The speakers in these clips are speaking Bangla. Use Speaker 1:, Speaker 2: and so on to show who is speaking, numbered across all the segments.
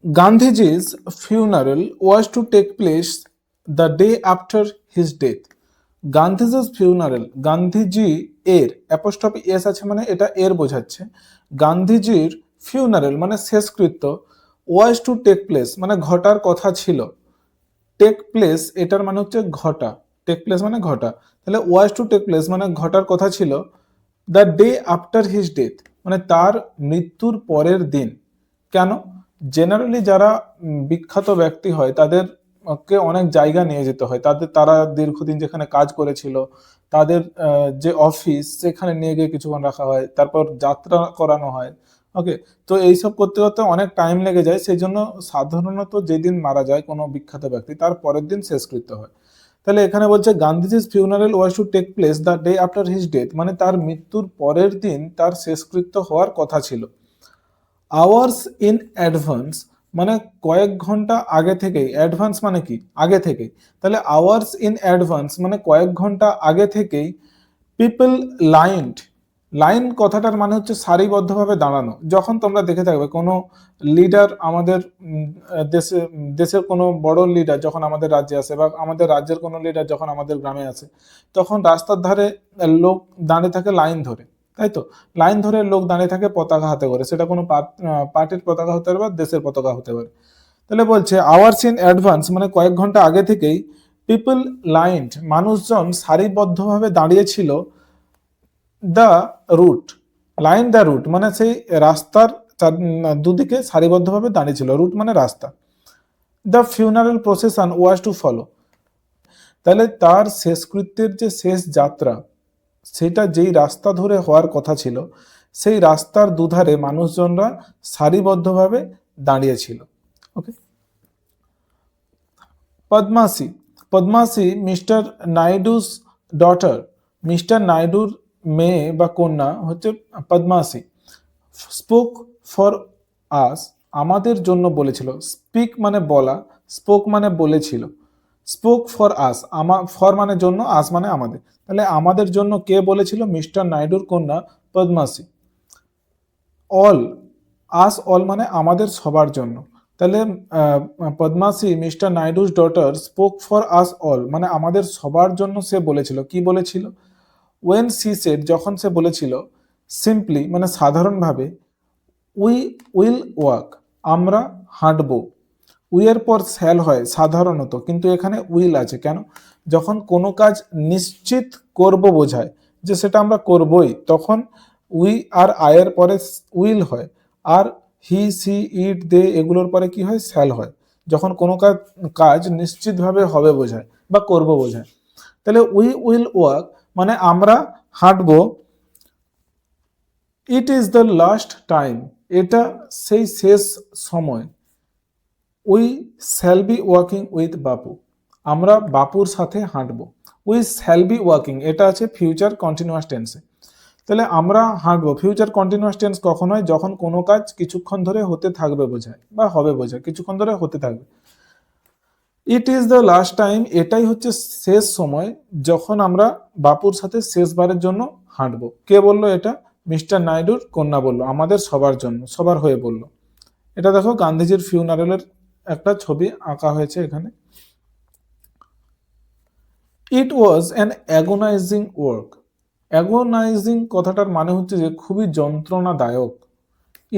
Speaker 1: Gandhiji's funeral was to take place the day after his death. গান্ধীজির ফিউনারেল, গান্ধীজি এর অ্যাপোস্ট্রফি এস আছে মানে এটা এর বোঝাচ্ছে। গান্ধীজির ফিউনারেল মানে শেষকৃত্য, ওয়াজ টু টেক প্লেস মানে ঘটার কথা ছিল। টেক প্লেস এটার মানে হচ্ছে ঘটা, টেক প্লেস মানে ঘটা, তাহলে ওয়াজ টু টেক প্লেস মানে ঘটার কথা ছিল the day after his death মানে তার মৃত্যুর পরের দিন। কেন? জেনারেলি যারা বিখ্যাত ব্যক্তি হয় তাদের কে অনেক জায়গা নিয়ে যেতে হয়, তারা দীর্ঘদিন যেখানে কাজ করেছিল তাদের যে অফিস সেখানে নিয়ে গিয়ে কিছুক্ষণ রাখা হয়, তারপর যাত্রা করানো হয়। ওকে, তো এইসব করতে করতে অনেক টাইম লেগে যায়, সেই জন্য সাধারণত যেদিন মারা যায় কোনো বিখ্যাত ব্যক্তি তার পরের দিন শেষকৃত্য হয়। তাহলে এখানে বলছে গান্ধীজির funeral was to take place the day after his death মানে তার মৃত্যুর পরের দিন তার শেষকৃত্য হওয়ার কথা ছিল। আওয়ার্স ইন অ্যাডভান্স মানে কয়েক ঘন্টা আগে থেকেই, অ্যাডভান্স মানে কি আগে থেকেই, তাহলে আওয়ার্স ইন অ্যাডভান্স মানে কয়েক ঘন্টা আগে থেকেই পিপল লাইন্ড, লাইন কথাটার মানে হচ্ছে সারিবদ্ধভাবে দাঁড়ানো। যখন তোমরা দেখে থাকবে কোনো লিডার আমাদের দেশের কোনো বড় লিডার যখন আমাদের রাজ্যে আসে বা আমাদের রাজ্যের কোনো লিডার যখন আমাদের গ্রামে আসে, তখন রাস্তার ধারে লোক দাঁড়িয়ে থাকে লাইন ধরে, তাই তো? লাইন ধরে লোক দাঁড়িয়ে থাকে পতাকা হাতে করে, সেটা কোনো পার্টির পতাকা হতে পারে বা দেশের পতাকা হতে পারে। তাহলে বলছে আওয়ার্স ইন অ্যাডভান্স মানে কয়েক ঘন্টা আগে থেকেই পিপল লাইন্ড মানুষজন সারিবদ্ধভাবে দাঁড়িয়েছিল the route, line the route মানে সেই রাস্তার দুদিকে সারিবদ্ধভাবে দাঁড়িয়ে ছিল, রুট মানে রাস্তা। The funeral procession was to follow তাহলে তার শেষকৃত্যের যে শেষ যাত্রা সেটা যেই রাস্তা ধরে হওয়ার কথা ছিল সেই রাস্তার দুধারে মানুষজনরা সারিবদ্ধভাবে দাঁড়িয়েছিল। Okay, Padmasi, Padmasi mister Naidu's daughter, mister নাইডুর মেয়ে বা কন্যা হচ্ছে পদ্মাসী। স্পোক ফর আস আমাদের জন্য বলেছিল, স্পিক মানে বলা, স্পোক মানে বলেছিল, স্পোক ফর আস ফর মানে জন্য, আস মানে আমাদের, তাহলে আমাদের জন্য কে বলেছিল? মিস্টার নাইডুর কন্যা পদ্মাসী। অল, আস অল মানে আমাদের সবার জন্য, তাহলে Padmasi mister Naidu's daughter spoke for us all মানে আমাদের সবার জন্য সে বলেছিল। কি বলেছিল? ওয়েন সি সেড যখন সে বলেছিল, সিম্পলি মানে সাধারণভাবে, উই উইল ওয়াক আমরা হাঁটবো, উইয়ের পর শ্যাল হয় সাধারণত, কিন্তু এখানে উইল আছে কেন? যখন কোনো কাজ নিশ্চিত করব বোঝায় যে সেটা আমরা করবই, তখন উই আর আয়ের পরে উইল হয়, আর হি সি ইট দে এগুলোর পরে কি হয়? শ্যাল হয়, যখন কোনো কাজ নিশ্চিতভাবে হবে বোঝায় বা করব বোঝায়। তাহলে উই উইল ওয়াক মানে আমরা হাঁটবো। It is the last time এটা সেই শেষ সময়। We shall be walking with Bapu আমরা বাপুর সাথে হাঁটবো। উই শ্যাল বি ওয়াকিং এটা আছে ফিউচার কন্টিনিউয়াস টেন্সে, তাহলে আমরা হাঁটবো। ফিউচার কন্টিনিউয়াস টেন্স কখন হয়? যখন কোনো কাজ কিছুক্ষণ ধরে হতে থাকবে বোঝায় বা হবে বোঝায়, কিছুক্ষণ ধরে হতে থাকবে। ইট ইজ দ্য লাস্ট টাইম এটাই হচ্ছে শেষ সময় যখন আমরা বাপুর সাথে শেষবারের জন্য হাঁটবো। কে বললো এটা? মিস্টার নাইডুর কন্যা বললো, আমাদের সবার জন্য, সবার হয়ে বললো। এটা দেখো গান্ধীজির ফিউনারেলের একটা ছবি আঁকা হয়েছে এখানে। It was an agonising work, agonising কথাটার মানে হচ্ছে যে খুবই যন্ত্রণাদায়ক।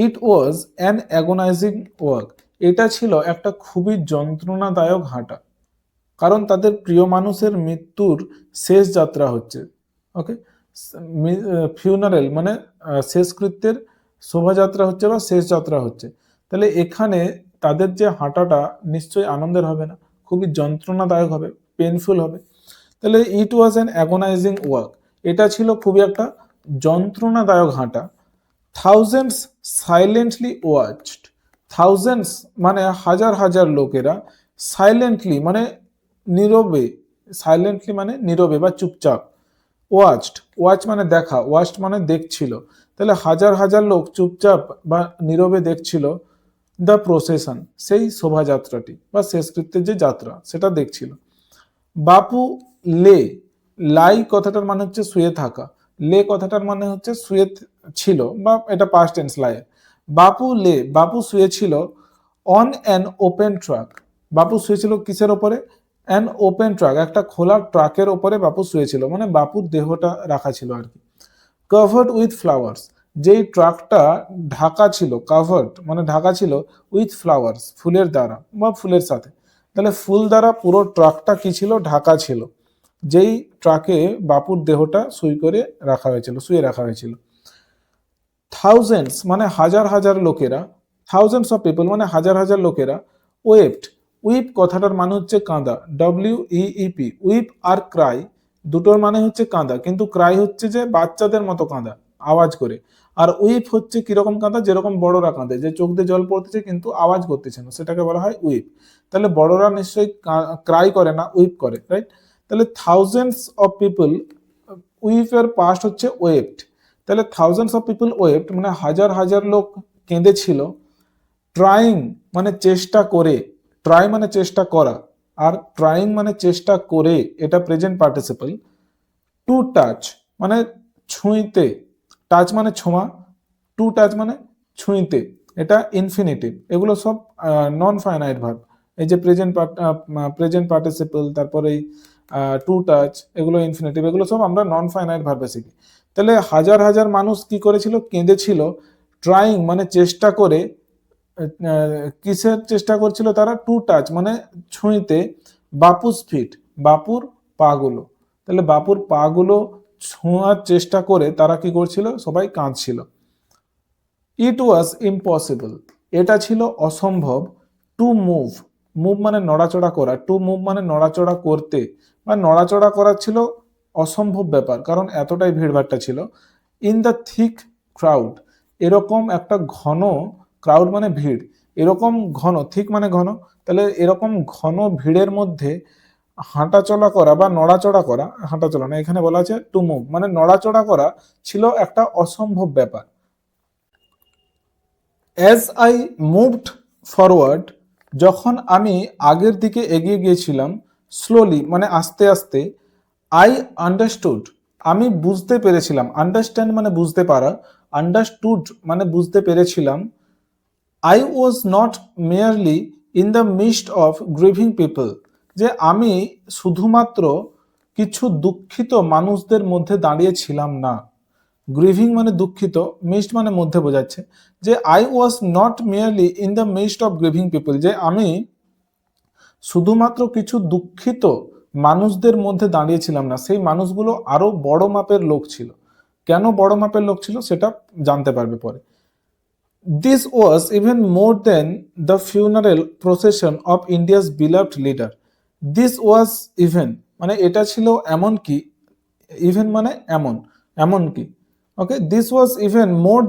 Speaker 1: It was an agonising work এটা ছিল একটা খুবই যন্ত্রণাদায়ক হাঁটা, কারণ তাদের প্রিয় মানুষের মৃত্যুর শেষ যাত্রা হচ্ছে। ওকে, ফিউনারেল মানে শেষকৃত্যের শোভাযাত্রা হচ্ছে বা শেষ যাত্রা হচ্ছে, তাহলে এখানে তাদের যে হাঁটাটা নিশ্চয়ই আনন্দের হবে না, খুবই যন্ত্রণাদায়ক হবে, পেনফুল হবে। তাহলে ইট ওয়াজ অ্যান অ্যাগোনাইজিং ওয়ার্ক এটা ছিল খুবই একটা যন্ত্রণাদায়ক হাঁটা। থাউজেন্ডস সাইলেন্টলি ওয়াচড, থাউজেন্ডস মানে হাজার হাজার লোকেরা, সাইলেন্টলি মানে নীরবে, সাইলেন্টলি মানে নীরবে বা চুপচাপ, ওয়াচড ওয়াচ মানে দেখা, ওয়াচড মানে দেখছিল, তাহলে হাজার হাজার লোক চুপচাপ বা নীরবে দেখছিল দ্য প্রসেশন সেই শোভাযাত্রাটি বা শেষকৃত্যের যে যাত্রা সেটা দেখছিল। বাপু লে, লাই কথাটার মানে হচ্ছে শুয়ে থাকা, লে কথাটার মানে হচ্ছে শুয়ে ছিল বা এটা পাস্ট টেন্স লাই। বাপু লে বাপু শুয়েছিল অন অ্যান ওপেন ট্রাক, বাপু শুয়েছিল কিসের ওপরে? অ্যান ওপেন ট্রাক, একটা খোলা ট্রাকের ওপরে বাপু শুয়েছিল, মানে বাপুর দেহটা রাখা ছিল আর কি। কভার্ড উইথ ফ্লাওয়ার্স, যেই ট্রাকটা ঢাকা ছিল, কভার্ড মানে ঢাকা ছিল, উইথ ফ্লাওয়ার্স ফুলের দ্বারা বা ফুলের সাথে, তাহলে ফুল দ্বারা পুরো ট্রাকটা কি ছিল? ঢাকা ছিল, যেই ট্রাকে বাপুর দেহটা শুয়ে রাখা হয়েছিল। থাউজেন্ডস মানে হাজার হাজার লোকেরা, থাউজেন্ডস অফ পিপল মানে হাজার হাজার লোকেরা, ওয়েপ্ট, উইপ কথাটার মানে হচ্ছে কাঁদা, WEEP, উইপ আর ক্রাই দুটোর মানে হচ্ছে কাঁদা, কিন্তু ক্রাই হচ্ছে যে বাচ্চাদের মতো কাঁদা আওয়াজ করে, আর উইপ হচ্ছে কিরকম কাঁদা? যেরকম বড়রা কাঁদে, যে চোখ দিয়ে জল পড়তেছে কিন্তু আওয়াজ করতেছে না, সেটাকে বলা হয় উইপ। তাহলে বড়রা নিশ্চয়ই ক্রাই করে না, উইপ করে, রাইট? তাহলে থাউজেন্ডস অফ পিপল, উইপের পাস্ট হচ্ছে ওয়েপ্ট, তাহলে থাউজেন্ডস অফ পিপল ওয়েপ্ট মানে হাজার হাজার লোক কেঁদেছিল। ট্রাইং মানে চেষ্টা করে, ট্রাই মানে চেষ্টা করা, আর ট্রাইং মানে চেষ্টা করে, এটা প্রেজেন্ট পার্টিসিপল। টু টাচ মানে ছুঁইতে, টাচ মানে ছোঁয়া, টু টাচ মানে ছুঁইতে, এটা ইনফিনিটিভ। এগুলো সব নন ফাইনাইট ভার্ব, এই যে প্রেজেন্ট পার্টিসিপল, তারপরে টু টাচ, এগুলো ইনফিনিটিভ, এগুলো সব আমরা নন ফাইনাইট ভার্বে শিখি। তাহলে হাজার হাজার মানুষ কি করেছিল? কেঁদেছিল। ট্রাইং মানে চেষ্টা করে, কিসের চেষ্টা করছিল তারা? টু টাচ মানে ছুঁইতে, বাপুস ফিট বাপুর পাগুলো, তাহলে বাপুর পাগুলো ছোঁয়ার চেষ্টা করে তারা কি করছিল? সবাই কাঁদছিল। ইট ওয়াজ ইম্পসিবল, এটা ছিল অসম্ভব। টু মুভ, মুভ মানে নড়াচড়া করা, টু মুভ মানে নড়াচড়া করতে, বা নড়াচড়া করা ছিল অসম্ভব ব্যাপার, কারণ এতটাই ভিড়ভাট্টা ছিল। ইন দ্য থিক ক্রাউড, এরকম একটা ঘন, ক্রাউড মানে ভিড়, এরকম ঘন, থিক মানে ঘন, তাহলে এরকম ঘন ভিড়ের মধ্যে হাঁটাচলা করা বা নড়াচড়া করা, হাঁটাচলা না, এখানে বলা আছে টু মুভ মানে নড়াচড়া করা ছিল একটা অসম্ভব ব্যাপার। অ্যাজ আই মুভড ফরওয়ার্ড, যখন আমি আগের দিকে এগিয়ে গিয়েছিলাম, স্লোলি মানে আস্তে আস্তে, আই আন্ডারস্টুড আমি বুঝতে পেরেছিলাম, আন্ডারস্ট্যান্ড মানে বুঝতে পারা, আন্ডারস্টুড মানে বুঝতে পেরেছিলাম। I was not merely in the mist of grieving people, যে আমি শুধুমাত্র কিছু দুঃখিত মানুষদের মধ্যে দাঁড়িয়েছিলাম না। গ্রিভিং মানে দুঃখিত, মিস্ট মানে মধ্যে বোঝাচ্ছে, যে I was not merely in the mist of grieving people, যে আমি শুধুমাত্র কিছু দুঃখিত মানুষদের মধ্যে দাঁড়িয়েছিলাম না, সেই মানুষগুলো আরো বড় মাপের লোক ছিল। কেন বড় মাপের লোক ছিল সেটা জানতে পারবে পরে। This was even more than the funeral procession of India's beloved leader. This was even মানে এটা ছিল এমন কি, ইভেন মানে এমন, এমন কি, ওকে। দিস ওয়াজ ইভেন মোর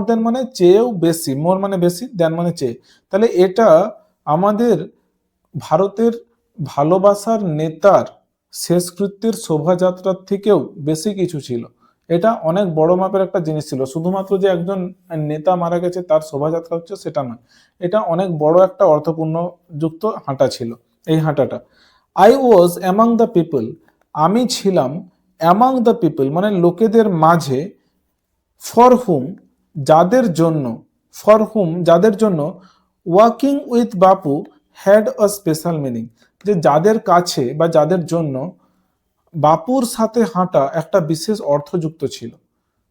Speaker 1: দেন মানে চেয়েও বেশি, মোর মানে বেশি, দেন মানে চেয়ে, তাহলে এটা আমাদের ভারতের ভালোবাসার নেতার শেষকৃত্যের শোভাযাত্রার থেকেও বেশি কিছু ছিল। এটা অনেক বড় মাপের একটা জিনিস ছিল, শুধুমাত্র যে একজন নেতা মারা গেছে তার শোভাযাত্রা হচ্ছে সেটা নয়, এটা অনেক বড় একটা অর্থপূর্ণ যুক্ত হাঁটা ছিল এই হাঁটাটা। I was among the people, আমি ছিলাম অ্যামাং দ্য পিপল মানে লোকেদের মাঝে, ফর হুম যাদের জন্য, ফর হুম যাদের জন্য, walking with Bapu had a special meaning, যে যাদের কাছে বা যাদের জন্য বাপুর সাথে হাঁটা একটা বিশেষ অর্থযুক্ত ছিল।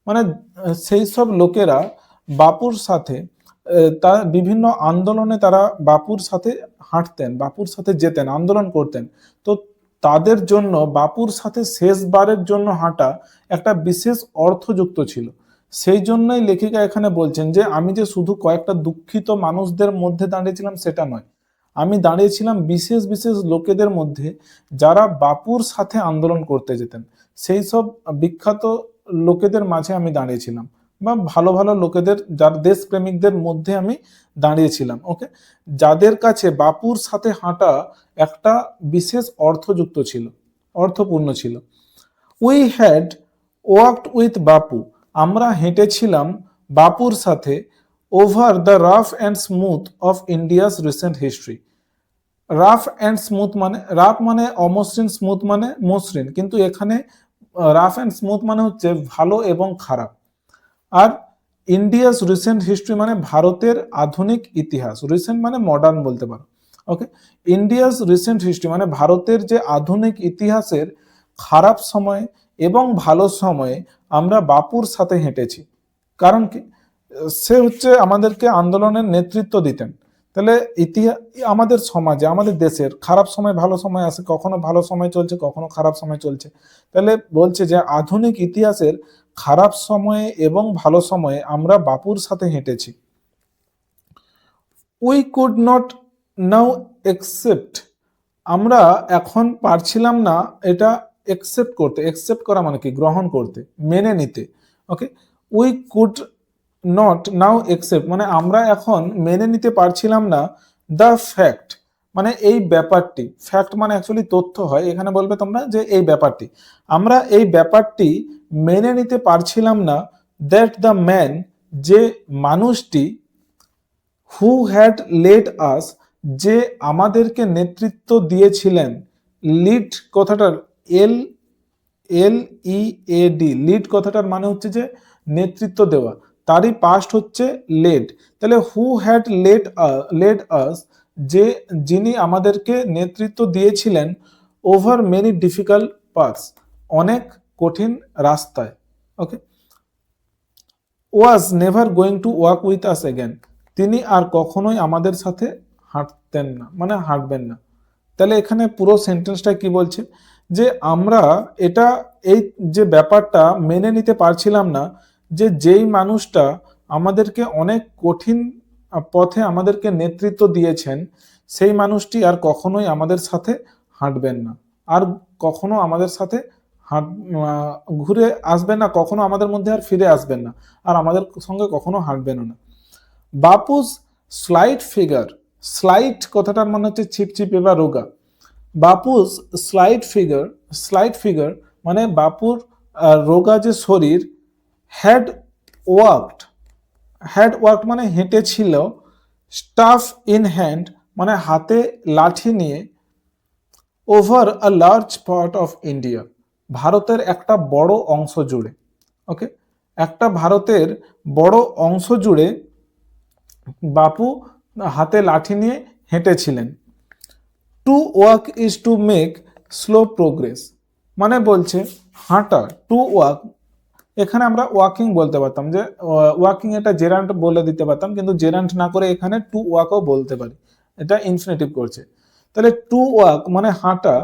Speaker 1: মানে সেই সব লোকেরা বাপুর সাথে তার বিভিন্ন আন্দোলনে তারা বাপুর সাথে হাঁটতেন, বাপুর সাথে যেতেন, আন্দোলন করতেন, তো তাদের জন্য বাপুর সাথে শেষবারের জন্য হাঁটা একটা বিশেষ অর্থযুক্ত ছিল। সেই জন্যই লেখিকা এখানে বলছেন যে আমি যে শুধু কয়েকটা দুঃখিত মানুষদের মধ্যে দাঁড়িয়েছিলাম সেটা নয়, আমি দাঁড়িয়েছিলাম বিশেষ বিশেষ লোকেদের মধ্যে যারা বাপুর সাথে আন্দোলন করতে যেতেন, সেই সব বিখ্যাত লোকেদের মাঝে আমি দাঁড়িয়েছিলাম, বা ভালো ভালো লোকেদের, যার দেশপ্রেমিকদের মধ্যে আমি দাঁড়িয়েছিলাম, ওকে, যাদের কাছে বাপুর সাথে হাঁটা একটা বিশেষ অর্থযুক্ত ছিল, অর্থপূর্ণ ছিল। We had walked with Bapu, আমরা হেঁটেছিলাম বাপুর সাথে, over the rough and smooth of India's recent history. Rough and smooth মানে, রাফ মানে অমসৃণ, স্মুথ মানে মসৃণ, কিন্তু এখানে রাফ অ্যান্ড স্মুথ মানে হচ্ছে ভালো এবং খারাপ। আর ইন্ডিয়াস রিসেন্ট হিস্ট্রি মানে ভারতের আধুনিক ইতিহাস, রিসেন্ট মানে মডার্ন বলতে পারো। ওকে, ইন্ডিয়াস রিসেন্ট হিস্ট্রি মানে ভারতের যে আধুনিক ইতিহাসের খারাপ সময় এবং ভালো সময়ে আমরা বাপুর সাথে হেঁটেছি। কারণ কি, সে হচ্ছে আমাদেরকে আন্দোলনের নেতৃত্ব দিতেন। তাহলে ইতিহাস, আমাদের সমাজে আমাদের দেশের খারাপ সময় ভালো সময় আসে, কখনো ভালো সময় চলছে কখনো খারাপ সময় চলছে। তাহলে বলছে যে আধুনিক ইতিহাসের খারাপ সময়ে এবং ভালো সময়ে আমরা বাপুর সাথে হেঁটেছি। We could not now accept, আমরা এখন পারছিলাম না এটা একসেপ্ট করতে। একসেপ্ট করা মানে কি, গ্রহণ করতে, মেনে নিতে। Okay, we could not now accept মানে আমরা এখন মেনে নিতে পারছিলাম না দ্য ফ্যাক্ট মানে এই ব্যাপারটি। ফ্যাক্ট মানে অ্যাকচুয়ালি তথ্য হয়, এখানে বলবে তোমরা যে এই ব্যাপারটি, আমরা এই ব্যাপারটি মেনে নিতে পারছিলাম না, দ্যাট দ্য ম্যান যে মানুষটি, হু হ্যাড লেড আস যে আমাদেরকে নেতৃত্ব দিয়েছিলেন, লিড কথাটার এল এল ই এ ডি, লিড কথাটার মানে হচ্ছে যে নেতৃত্ব দেওয়া, তারই পাস্ট হচ্ছে লেড। তাহলে হু হ্যাড লেড আস যে যিনি আমাদেরকে নেতৃত্ব দিয়েছিলেন, ওভার মেনি ডিফিকাল্ট পাথস অনেক কঠিন রাস্তায়। Okay, was never going to walk with us again, তিনি আর কখনোই আমাদের সাথে হাঁটতেন না মানে হাঁটবেন না। তাহলে এখানে পুরো সেন্টেন্সটা কি বলছে, যে আমরা এটা এই যে ব্যাপারটা মেনে নিতে পারছিলাম না, যে যেই মানুষটা আমাদেরকে অনেক কঠিন পথে আমাদেরকে নেতৃত্ব দিয়েছেন, সেই মানুষটি আর কখনোই আমাদের সাথে হাঁটবেন না, আর কখনো আমাদের সাথে ঘুরে আসবেন না, কখনো আমাদের মধ্যে আর ফিরে আসবেন না, আর আমাদের সঙ্গে কখনো হাঁটবেনও না। বাপুস স্লাইট ফিগার, স্লাইট কথাটার মানে হচ্ছে ছিপছিপে বা রোগা। বাপুস স্লাইট ফিগার মানে বাপুর রোগা যে শরীর, হ্যাড ওয়ার্কড মানে হেঁটেছিল, স্টাফ ইন হ্যান্ড মানে হাতে লাঠি নিয়ে, over a large part of India ভারতের একটা বড় অংশ জুড়ে। ওকে, একটা ভারতের বড় অংশ জুড়ে বাপু হাতে লাঠি নিয়ে হেঁটেছিলেন। To walk is to make slow progress মানে বলছে হাঁটা, টু ওয়াক এখানে আমরা ওয়াকিং বলতে পারতাম, যে ওয়াকিং এটা জেরান্ট বলে দিতে পারতাম, কিন্তু জেরান্ট না করে এখানে টু ওয়াকও বলতে পারি, এটা ইনফিনিটিভ করছে। তাহলে টু ওয়াক মানে হাঁটা,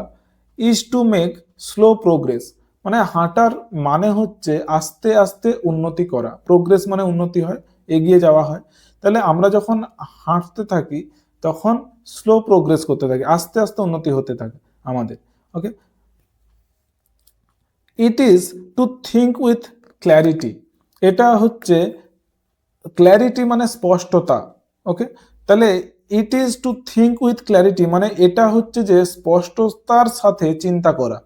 Speaker 1: is to make slow progress মানে হাঁটার মানে হচ্ছে আস্তে আস্তে উন্নতি করা, প্রোগ্রেস মানে উন্নতি হয়, এগিয়ে যাওয়া হয়। তাহলে আমরা যখন হাঁটতে থাকি তখন স্লো প্রোগ্রেস করতে থাকি, আস্তে আস্তে উন্নতি হতে থাকে আমাদের। Okay, it is to think with clarity, এটা হচ্ছে ক্ল্যারিটি মানে স্পষ্টতা। ওকে, তাহলে it is to think with clarity মানে এটা হচ্ছে যে স্পষ্টতার সাথে চিন্তা করা।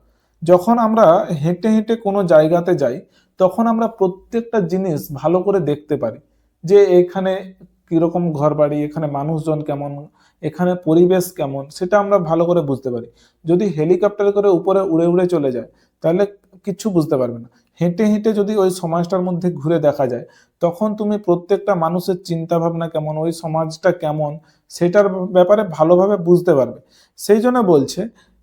Speaker 1: যখন আমরা হেঁটে হেঁটে কোনো জায়গাতে যাই তখন আমরা প্রত্যেকটা জিনিস ভালো করে দেখতে পারি, যে এখানে কিরকম ঘর বাড়ি, এখানে মানুষজন কেমন, এখানে পরিবেশ কেমন, সেটা আমরা ভালো করে বুঝতে পারি। যদি হেলিকপ্টারে করে উপরে উড়ে উড়ে চলে যায় তাহলে কিচ্ছু বুঝতে পারবে না। হেঁটে হেঁটে যদি ওই সমাজটার মধ্যে ঘুরে দেখা যায় তখন তুমি প্রত্যেকটা মানুষের চিন্তা ভাবনা কেমন, ওই সমাজটা কেমন, সেটার ব্যাপারে ভালোভাবে বুঝতে পারবে। সেই জন্য বলছে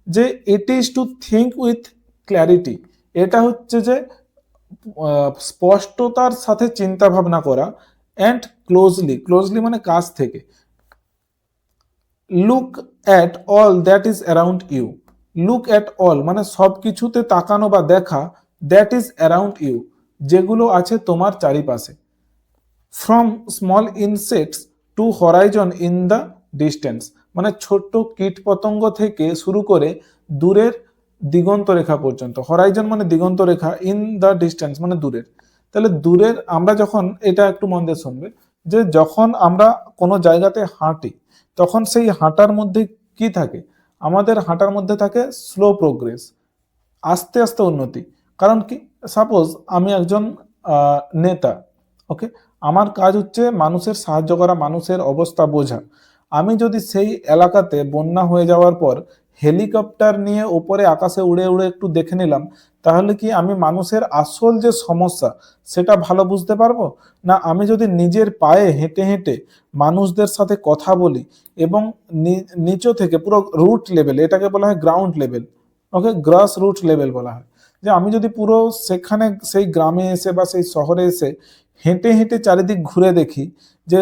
Speaker 1: যে ইট is to think with clarity, এটা হচ্ছে যে স্পষ্টতার সাথে চিন্তা ভাবনা করা, অ্যান্ড ক্লোজলি মানে কাছ থেকে, look at all that is around you, look at all মানে সব কিছুতে তাকানো বা দেখা, দ্যাট ইজ অ্যারাউন্ড ইউ যেগুলো আছে তোমার চারিপাশে, from small insects to horizon in the distance মানে ছোট্ট কীট পতঙ্গ থেকে শুরু করে দূরের দিগন্ত রেখা পর্যন্ত, হরাইজন মানে দিগন্ত রেখা, ইন দ্য ডিস্টেন্স মানে দূরের। তাহলে দূরের আমরা যখন, এটা একটু মন দিয়ে শুনবে, যে যখন আমরা কোনো জায়গাতে হাঁটি তখন সেই হাঁটার মধ্যে কি থাকে, আমাদের হাঁটার মধ্যে থাকে স্লো প্রোগ্রেস, আস্তে আস্তে উন্নতি। কারণ কি, সাপোজ আমি একজন নেতা, ওকে, আমার কাজ হচ্ছে মানুষের সাহায্য করা, মানুষের অবস্থা বোঝা। আমি যদি সেই এলাকাতে বন্যা হয়ে যাওয়ার পর হেলিকপ্টার নিয়ে ওপরে আকাশে উড়ে উড়ে একটু দেখে নিলাম, তাহলে কি আমি মানুষের আসল যে সমস্যা সেটা ভালো বুঝতে পারবো? না আমি যদি নিজের পায়ে হেঁটে হেঁটে মানুষদের সাথে কথা বলি এবং নিচ থেকে পুরো রুট লেভেল, এটাকে বলা হয় গ্রাউন্ড লেভেল, ওকে, গ্রাস রুট লেভেল বলা হয়, যে আমি যদি পুরো সেখানে সেই গ্রামে এসে বা সেই শহরে এসে হেঁটে হেঁটে চারিদিক ঘুরে দেখি যে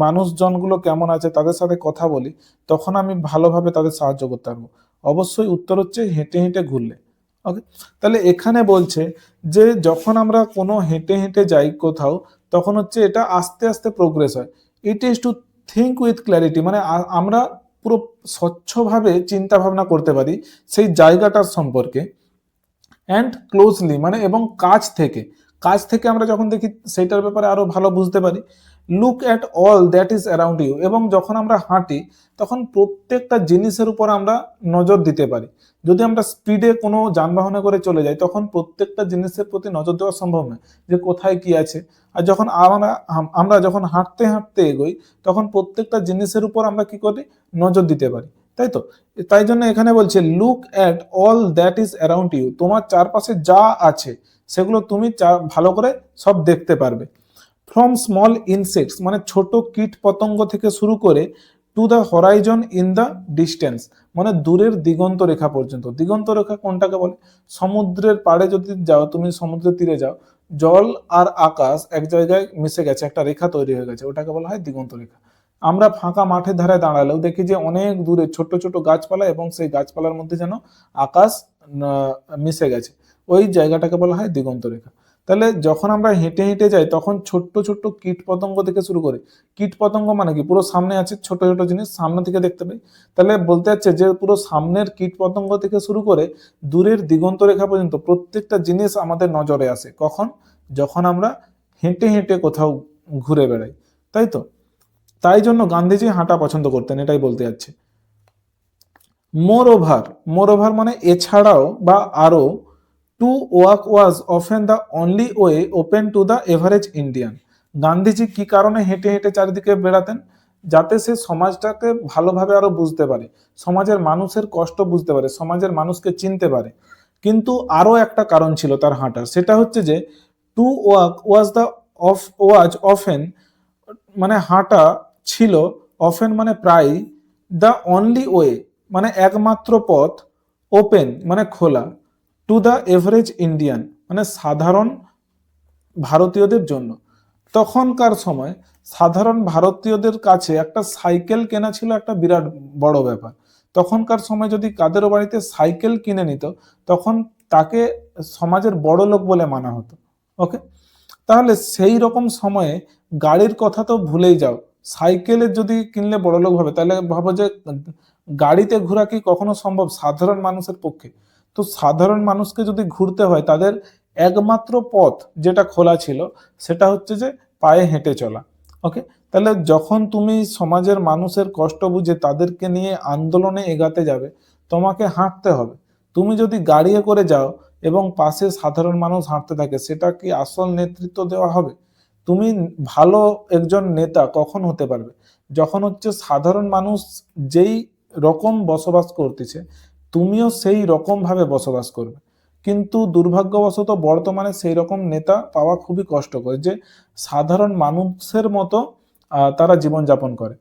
Speaker 1: মানুষজনগুলো কেমন আছে, তাদের সাথে কথা বলি, তখন আমি ভালোভাবে তাদের সাহায্য করতে পারবো। অবশ্যই উত্তর হচ্ছে হেঁটে হেঁটে ঘুরলে। ওকে, তাহলে এখানে বলছে যে যখন আমরা কোনো হেঁটে হেঁটে যাই কোথাও, তখন হচ্ছে এটা আস্তে আস্তে প্রোগ্রেস হয়। ইট is to think with clarity, মানে আমরা পুরো স্বচ্ছভাবে চিন্তা ভাবনা করতে পারি সেই জায়গাটার সম্পর্কে। অ্যান্ড ক্লোজলি, মানে এবং কাছ থেকে আমরা যখন দেখি সেইটার ব্যাপারে আরো ভালো বুঝতে পারি। Look at all that is around you, এবং যখন আমরা হাঁটি তখন প্রত্যেকটা জিনিসের উপর আমরা নজর দিতে পারি। যদি আমরা স্পিডে কোনো যানবাহনে করে চলে যাই তখন প্রত্যেকটা জিনিসের প্রতি নজর দেওয়া সম্ভব নয় যে কোথায় কি আছে। আর যখন আমরা যখন হাঁটতে হাঁটতে এগোই তখন প্রত্যেকটা জিনিসের উপর আমরা কি করি, নজর দিতে পারি, তাই তো? তাই জন্য এখানে বলছে look at all that is around you, তোমার চারপাশে যা আছে সেগুলো তুমি ভালো করে সব দেখতে পারবে। ফ্রম স্মল ইনসেক্টস, মানে ছোট কীট পতঙ্গ থেকে শুরু করে to the Horizon in the distance, মানে দূরের দিগন্ত রেখা পর্যন্ত। দিগন্ত রেখা কোনটাকে বলে? সমুদ্রের পাড়ে যদি যাও, তুমি সমুদ্রের তীরে যাও, জল আর আকাশ এক জায়গায় মিশে গেছে, একটা রেখা তৈরি হয়ে গেছে, ওটাকে বলা হয় দিগন্ত রেখা। আমরা ফাঁকা মাঠের ধারে দাঁড়ালেও দেখি যে অনেক দূরে ছোট ছোট গাছপালা এবং সেই গাছপালার মধ্যে যেন আকাশ মিশে গেছে, ওই জায়গাটাকে বলা হয় দিগন্ত রেখা। তাহলে যখন আমরা হেঁটে হেঁটে যাই তখন ছোট্ট ছোট্ট কীট পতঙ্গ থেকে শুরু করে, কীট পতঙ্গ মানে কি, পুরো সামনে আছে ছোট ছোট জিনিস সামনে থেকে দেখতে পাই। তাহলে বলতে চাচ্ছে যে পুরো সামনের কীট পতঙ্গ থেকে শুরু করে দূরের দিগন্ত রেখা পর্যন্ত প্রত্যেকটা জিনিস আমাদের নজরে আসে। কখন? যখন আমরা হেঁটে হেঁটে কোথাও ঘুরে বেড়াই, তাই তো? তাই জন্য গান্ধীজি হাঁটা পছন্দ করতেন, এটাই বলতে যাচ্ছে। মোর ওভার মানে এছাড়াও বা আরো, to walk was often the only way open to the average Indian. Gandhiji কি কারণে হেঁটে হেঁটে চারিদিকে বেড়াতেন? যাতে সে সমাজটাকে ভালোভাবে আরো বুঝতে পারে, সমাজের মানুষের কষ্ট বুঝতে পারে, সমাজের মানুষকে চিনতে পারে। কিন্তু আরো একটা কারণ ছিল তার হাঁটার, সেটা হচ্ছে যে টু ওয়াক ওয়াজ অফেন, মানে হাঁটা ছিল, অফেন মানে প্রায়, দ্য অনলি ওয়ে মানে একমাত্র পথ, ওপেন মানে খোলা, টু দ্য এভারেজ ইন্ডিয়ান মানে সাধারণ ভারতীয়দের জন্য। তখনকার সময় সাধারণ ভারতীয়দের কাছে একটা সাইকেল কেনা ছিল একটা বিরাট বড় ব্যাপার। তখনকার সময় যদি কাদেরও বাড়িতে সাইকেল কিনে নিত তখন তাকে সমাজের বড় লোক বলে মানা হতো। ওকে, তাহলে সেই রকম সময়ে গাড়ির কথা তো ভুলেই যাও, সাইকেলের যদি কিনলে বড়লোক হবে, তাহলে ভাবো যে গাড়িতে ঘোরা কি কখনো সম্ভব সাধারণ মানুষের পক্ষে? তো সাধারণ মানুষকে যদি ঘুরতে হয় তাদের একমাত্র পথ যেটা খোলা ছিল সেটা হচ্ছে যে পায়ে হেঁটে চলা। ওকে, তাহলে যখন তুমি সমাজের মানুষের কষ্ট বুঝে তাদেরকে নিয়ে আন্দোলনে এগাতে যাবে তোমাকে হাঁটতে হবে। তুমি যদি গাড়িয়ে করে যাও এবং পাশে সাধারণ মানুষ হাঁটতে থাকে, সেটা কি আসল নেতৃত্ব দেওয়া হবে? তুমি ভালো একজন নেতা কখন হতে পারবে? যখন হচ্ছে সাধারণ মানুষ যেই রকম বসবাস করতেছে তুমিও সেই রকম ভাবে বসবাস করবে। কিন্তু দুর্ভাগ্যবশত বর্তমানে সেই রকম নেতা পাওয়া খুবই কষ্টকর, যে সাধারণ মানুষের মতো তারা জীবনযাপন করে।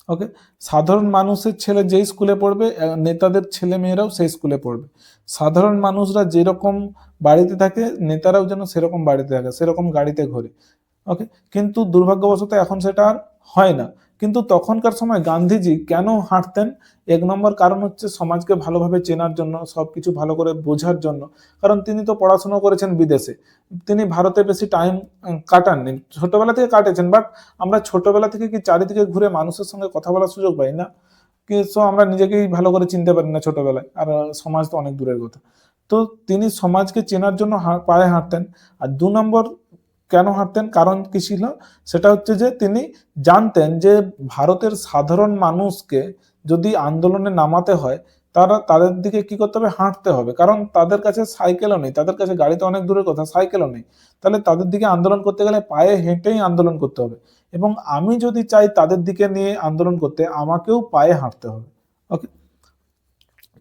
Speaker 1: ওকে, সাধারণ মানুষের ছেলে যেই স্কুলে পড়বে নেতাদের ছেলে মেয়েরাও সেই স্কুলে পড়বে। সাধারণ মানুষরা যেরকম বাড়িতে থাকে নেতারাও যেন সেরকম বাড়িতে থাকে, সেরকম গাড়িতে ঘোরে। ওকে, কিন্তু দুর্ভাগ্যবশত এখন সেটা আর হয় না। কিন্তু তখনকার সময় গান্ধীজি কেন হাঁটতেন? এক নম্বর কারণ হচ্ছে সমাজকে ভালোভাবে চেনার জন্য, সবকিছু ভালো করে বোঝার জন্য। কারণ তিনি তো পড়াশোনা করেছেন বিদেশে, তিনি ভারতে বেশি টাইম কাটাননি, ছোটবেলা থেকে কাটেছেন, বাট আমরা ছোটবেলা থেকে কি চারিদিকে ঘুরে মানুষের সঙ্গে কথা বলার সুযোগ পাই না? কিন্তু আমরা নিজেকেই ভালো করে চিনতে পারি না ছোটবেলায়, আর সমাজ তো অনেক দূরের কথা। তো তিনি সমাজকে চেনার জন্য পায়ে হাঁটতেন। আর দু নম্বর কেন হাঁটতেন, কারণ কি ছিল, সেটা হচ্ছে যে তিনি জানতেন যে ভারতের সাধারণ মানুষকে যদি আন্দোলনে নামাতে হয় তাদের দিকে কি করতে হবে, হাঁটতে হবে। কারণ তাদের কাছে সাইকেলও নেই, তাদের কাছে গাড়িতে অনেক দূরের কথা, সাইকেলও নেই। তাহলে তাদের দিকে আন্দোলন করতে গেলে পায়ে হেঁটেই আন্দোলন করতে হবে। এবং আমি যদি চাই তাদের দিকে নিয়ে আন্দোলন করতে, আমাকেও পায়ে হাঁটতে হবে। ওকে,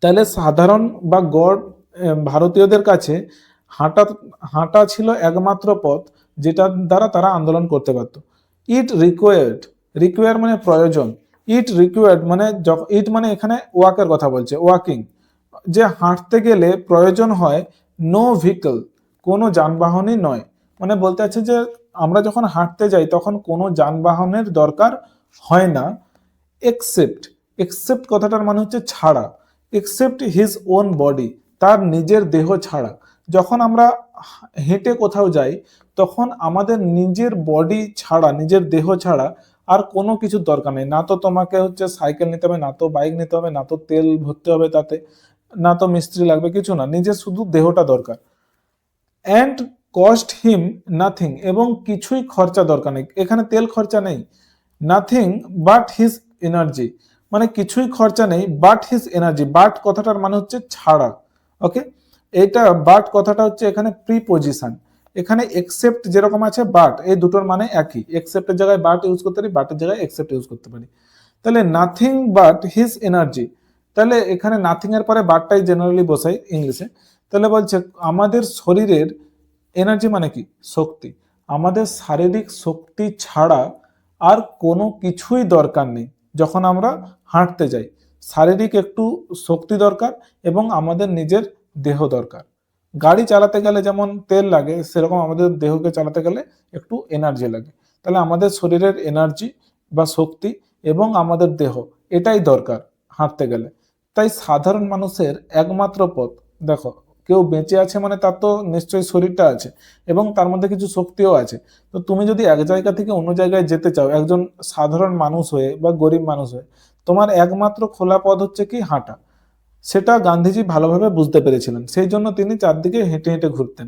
Speaker 1: তাহলে সাধারণ বা গড় ভারতীয়দের কাছে হাঁটা হাঁটা ছিল একমাত্র পথ যেটার দ্বারা তারা আন্দোলন করতে পারত। ইট রিকোয়ার মানে প্রয়োজন, ইট রিকোয়ার্ড মানে ইট মানে এখানে ওয়াকের কথা বলছে, ওয়াকিং, যে হাঁটতে গেলে প্রয়োজন হয় নো ভেহিকল, কোনো যানবাহনই নয়। মানে বলতে আছে যে আমরা যখন হাঁটতে যাই তখন কোনো যানবাহনের দরকার হয় না, এক্সেপ্ট, এক্সেপ্ট কথাটার মানে হচ্ছে ছাড়া, এক্সেপ্ট হিজ ওন বডি, তার নিজের দেহ ছাড়া। যখন আমরা হেঁটে কোথাও যাই তখন আমাদের নিজের বডি ছাড়া, নিজের দেহ ছাড়া আর কোনো কিছুর দরকার নেই। না তো তোমাকে হচ্ছে সাইকেল নিতে হবে, না তো বাইক নিতে হবে, না তো তেল ভরতে হবে তাতে, না তো মিস্ত্রি লাগবে, কিছু না, নিজের শুধু দেহটা দরকার। অ্যান্ড কস্ট হিম নাথিং, এবং কিছুই খরচা দরকার নেই, এখানে তেল খরচা নেই। নাথিং বাট হিজ এনার্জি, মানে কিছুই খরচা নেই বাট হিজ এনার্জি, বাট কথাটার মানে হচ্ছে ছাড়া। ওকে, এটা বাট কথাটা হচ্ছে এখানে প্রিপোজিশন, এখানে এক্সেপ্ট যেরকম আছে বাট, এই দুটোর মানে একই, এক্সেপ্টের জায়গায় বাট ইউজ করতে পারি, বাটের জায়গায় এক্সেপ্ট ইউজ করতে পারি। তাহলে নাথিং বাট হিজ এনার্জি, তাহলে এখানে নাথিং এর পরে বাটটাই জেনারেলি বসাই ইংলিশে। তাহলে বলছে আমাদের শরীরের এনার্জি মানে কি, শক্তি, আমাদের শারীরিক শক্তি ছাড়া আর কোনো কিছুই দরকার নেই। যখন আমরা হাঁটতে যাই শারীরিক একটু শক্তি দরকার এবং আমাদের নিজের দেহ দরকার। গাড়ি চালাতে গেলে যেমন তেল লাগে সেরকম আমাদের দেহকে চালাতে গেলে একটু এনার্জি লাগে। তাহলে আমাদের শরীরের এনার্জি বা শক্তি এবং আমাদের দেহ এটাই দরকার হাঁটতে গেলে। তাই সাধারণ মানুষের একমাত্র পথ, দেখো কেউ বেঁচে আছে মানে তার তো নিশ্চয়ই শরীরটা আছে এবং তার মধ্যে কিছু শক্তিও আছে। তো তুমি যদি এক জায়গা থেকে অন্য জায়গায় যেতে চাও একজন সাধারণ মানুষ হয়ে বা গরিব মানুষ হয়ে, তোমার একমাত্র খোলা পথ হচ্ছে কি হাঁটা। সেটা গান্ধীজি ভালোভাবে বুঝতে পেরেছিলেন, সেই জন্য তিনি চারদিকে হেঁটে হেঁটে ঘুরতেন।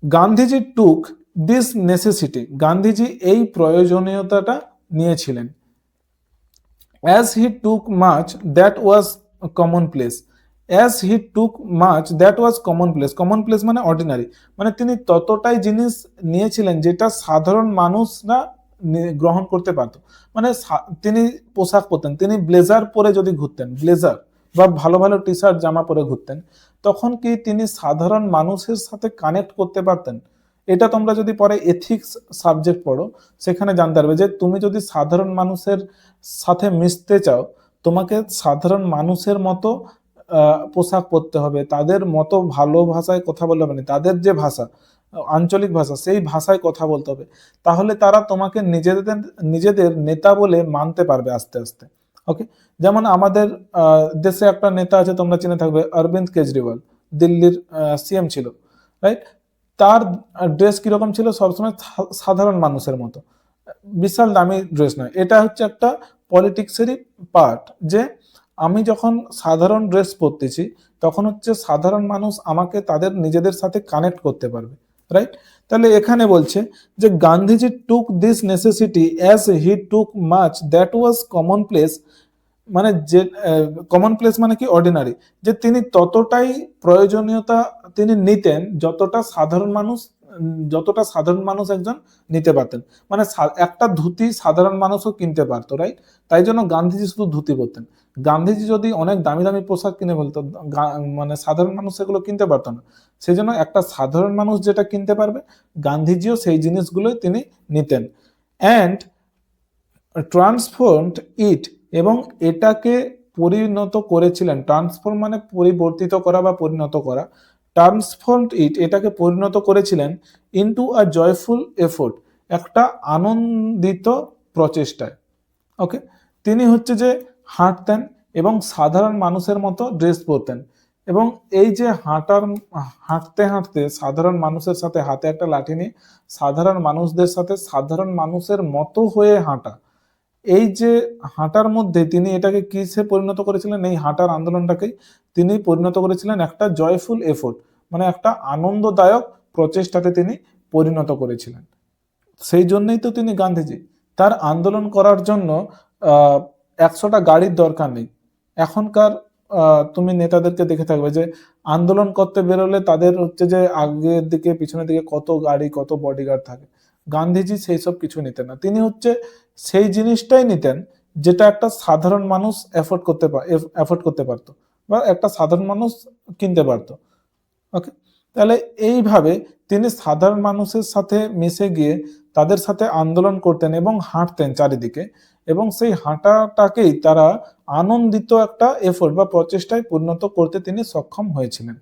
Speaker 1: Gandhiji took this necessity, Gandhiji এই প্রয়োজনীয়তাটা নিয়েছিলেন। As he took much that was commonplace, as he took much that was commonplace, commonplace মানে অর্ডিনারি, মানে তিনি ততটাই জিনিস নিয়েছিলেন যেটা সাধারণ মানুষরা গ্রহণ করতে পারতো। মানে তিনি পোশাক পরতেন, তিনি ব্লেজার পরে যদি ঘুরতেন, ব্লেজার বা ভালো ভালো টি শার্ট জামা পরে ঘুরতেন, তখন কি তিনি সাধারণ মানুষের সাথে কানেক্ট করতে পারতেন? এটা তোমরা যদি পরে এথিক্স সাবজেক্ট পড়ো সেখানে জানতে পারবে যে তুমি যদি সাধারণ মানুষের সাথে মিশতে চাও তোমাকে সাধারণ মানুষের মতো পোশাক পরতে হবে, তাদের মতো ভালো ভাষায় কথা বলতে হবে না, তাদের যে ভাষা আঞ্চলিক ভাষা সেই ভাষায় কথা বলতে হবে, তাহলে তারা তোমাকে নিজেদের নিজেদের নেতা বলে মানতে পারবে আস্তে আস্তে। ওকে, যেমন আমাদের দেশে একটা নেতা আছে তোমরা চিনে থাকবে, অরবিন্দ কেজরিওয়াল, দিল্লির সিএম ছিল, রাইট? তার ড্রেস কিরকম ছিল, সবসময় সাধারণ মানুষের মতো, বিশাল দামি ড্রেস নয়। এটা হচ্ছে একটা পলিটিক্সেরই পার্ট, যে আমি যখন সাধারণ ড্রেস পরতেছি তখন হচ্ছে সাধারণ মানুষ আমাকে তাদের নিজেদের সাথে কানেক্ট করতে পারবে, রাইট? তাহলে এখানে বলছে যে Gandhiji took this necessity as he took much that was common place, মানে যে কমন প্লেস মানে কি অর্ডিনারি, যে তিনি ততটাই প্রয়োজনীয়তা তিনি নিতেন যতটা সাধারণ মানুষ, যতটা সাধারণ মানুষ একজন নিতে পারতেন। মানে একটা ধুতি সাধারণ মানুষও কিনতে পারতো, রাইট? তাই জন্য গান্ধীজি শুধু ধুতি পরতেন। গান্ধীজি যদি অনেক দামি দামি পোশাক কিনে ফেলতো মানে সাধারণ মানুষ সেগুলো কিনতে পারতো না। সেই জন্য একটা সাধারণ মানুষ যেটা কিনতে পারবে গান্ধীজিও সেই জিনিসগুলোই তিনি নিতেন। অ্যান্ড ট্রান্সফর্মড ইট, এবং এটাকে পরিণত করেছিলেন। ট্রান্সফর্ম মানে পরিবর্তিত করা বা পরিণত করা, ট্রান্সফর্মড ইট এটাকে পরিণত করেছিলেন ইনটু আ জয়ফুল এফোর্ট, একটা আনন্দিত প্রচেষ্টায়। ওকে, তিনি হচ্ছে যে হাঁটতেন এবং সাধারণ মানুষের মতো ড্রেস পরতেন, এবং এই যে হাঁটতে হাঁটতে সাধারণ মানুষের সাথে হাতে একটা লাঠি নিয়ে সাধারণ মানুষদের সাথে সাধারণ মানুষের মতো হয়ে হাঁটা, এই যে হাঁটার মধ্যে তিনি এটাকে কিসে পরিণত করেছিলেন, এই হাঁটার আন্দোলনটাকে তিনি পরিণত করেছিলেন একটা জয়ফুল এফোর্ট, মানে একটা আনন্দদায়ক প্রচেষ্টাতে তিনি পরিণত করেছিলেন। সেই জন্যই তো তিনি গান্ধীজি। তার আন্দোলন করার জন্য 100টা গাড়ির দরকার নেই। এখনকার তুমি নেতাদেরকে দেখে থাকবে যে আন্দোলন করতে বেরোলে তাদের হচ্ছে যে আগের দিকে পিছনের দিকে কত গাড়ি কত বডিগার্ড থাকে। গান্ধীজি সেই সব কিছু নিতেন না, তিনি হচ্ছে সেই জিনিসটাই নিতেন যেটা একটা সাধারণ মানুষ এফোর্ড করতে পারতো বা একটা সাধারণ মানুষ কিনতে পারতো। ওকে, তাহলে এইভাবে তিনি সাধারণ মানুষের সাথে মিশে গিয়ে তাদের সাথে আন্দোলন করতেন এবং হাঁটতেন চারিদিকে, এবং সেই হাঁটাটাকেই তারা আনন্দিত একটা এফোর্ট বা প্রচেষ্টায় পরিণত করতে তিনি সক্ষম হয়েছিলেন।